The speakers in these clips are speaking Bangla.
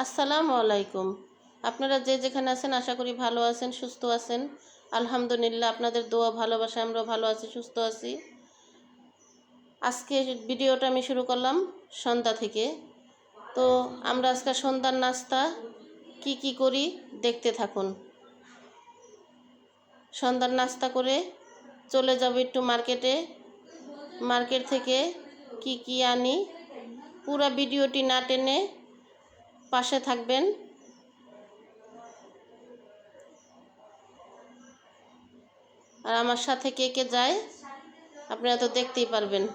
আসসালামু আলাইকুম। আপনারা যে যেখানে আছেন আশা করি ভালো আছেন, সুস্থ আছেন। আলহামদুলিল্লাহ, আপনাদের দোয়া ভালোবাসা আমরাও ভালো আছি, সুস্থ আছি। আজকে ভিডিওটা আমি শুরু করলাম সন্ধ্যা থেকে। তো আমরা আজকে সন্ধ্যার নাস্তা কি করি দেখতে থাকুন। সন্ধ্যার নাস্তা করে চলে যাব একটু মার্কেটে। মার্কেট থেকে কি আনি, পুরো ভিডিওটি না টেনে পাশে থাকবেন। আর আমার সাথে কে যায় আপনারা তো দেখতেই পারবেন।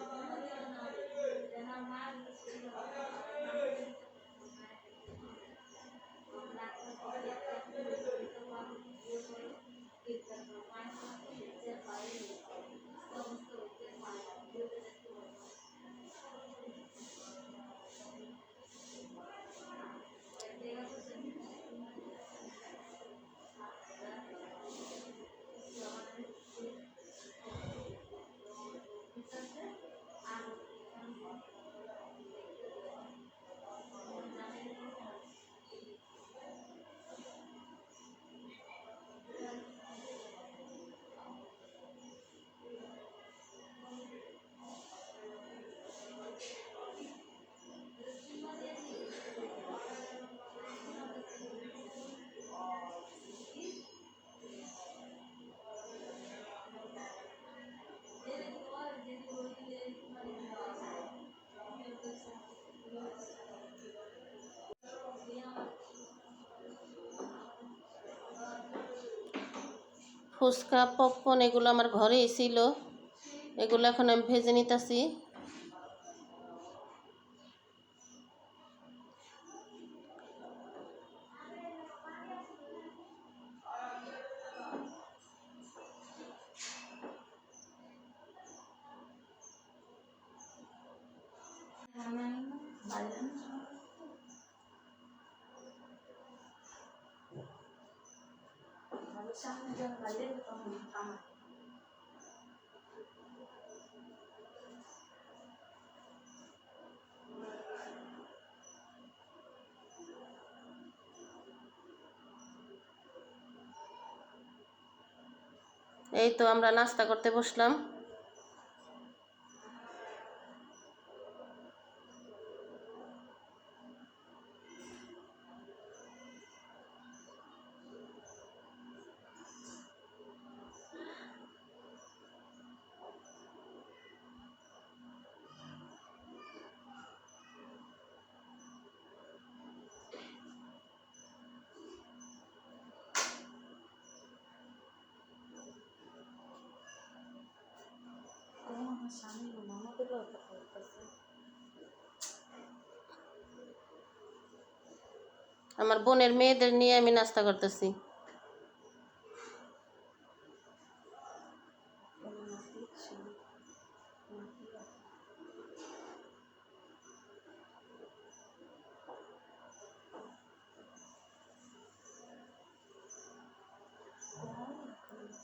ফুচকা, পপকর্ন এগুলো আমার ঘরেই ছিল, এগুলো এখন আমি ভেজে নিতেছি। এই তো আমরা নাস্তা করতে বসলাম। আমার বোনের মেয়েদের নিয়ে আমি নাস্তা করতেছি।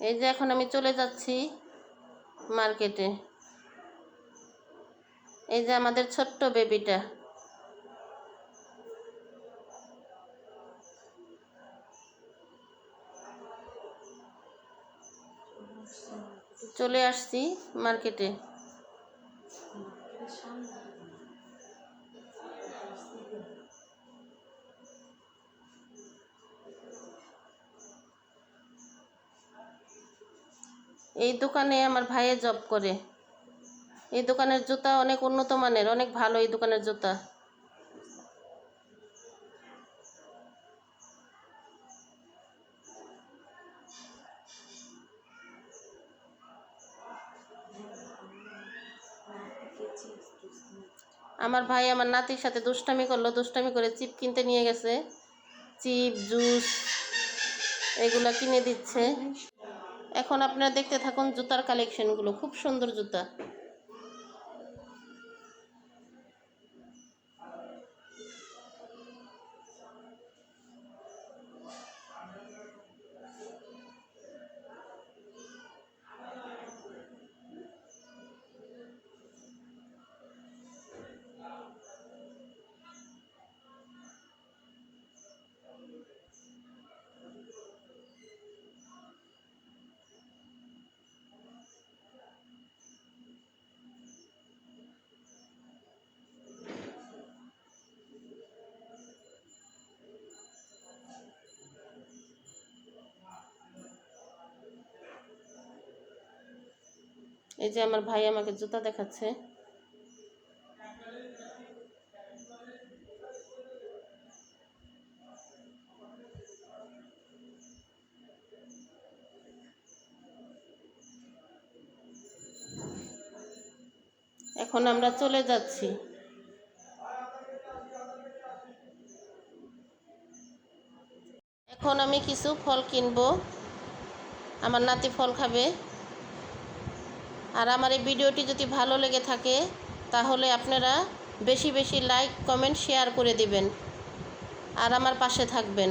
এই যে এখন আমি চলে যাচ্ছি মার্কেটে। এই যে আমাদের ছোট্ট বেবিটা চলে আসছি মার্কেটে। এই দোকানে আমার ভাইয়ে জব করে। এই দোকানের জুতা অনেক উন্নত মানের, অনেক ভালো এই দোকানের জুতা। আমার ভাই আমার নাতির সাথে দুষ্টামি করলো, দুষ্টামি করে চিপ কিনতে নিয়ে গেছে। চিপ, জুস এগুলা কিনে দিচ্ছে। এখন আপনারা দেখতে থাকুন জুতার কালেকশনগুলো, খুব সুন্দর জুতা। এই যে আমার ভাই আমাকে জুতা দেখাচ্ছে। এখন আমরা চলে যাচ্ছি। এখন আমি কিছু ফল কিনবো, আমার নাতি ফল খাবে। আর আমার এই ভিডিওটি যদি ভালো লেগে থাকে তাহলে আপনারা বেশি বেশি লাইক, কমেন্ট, শেয়ার করে দিবেন আর আমার পাশে থাকবেন।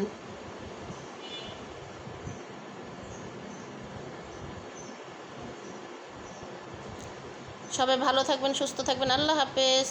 সবাই ভালো থাকবেন, সুস্থ থাকবেন। আল্লাহ হাফেজ।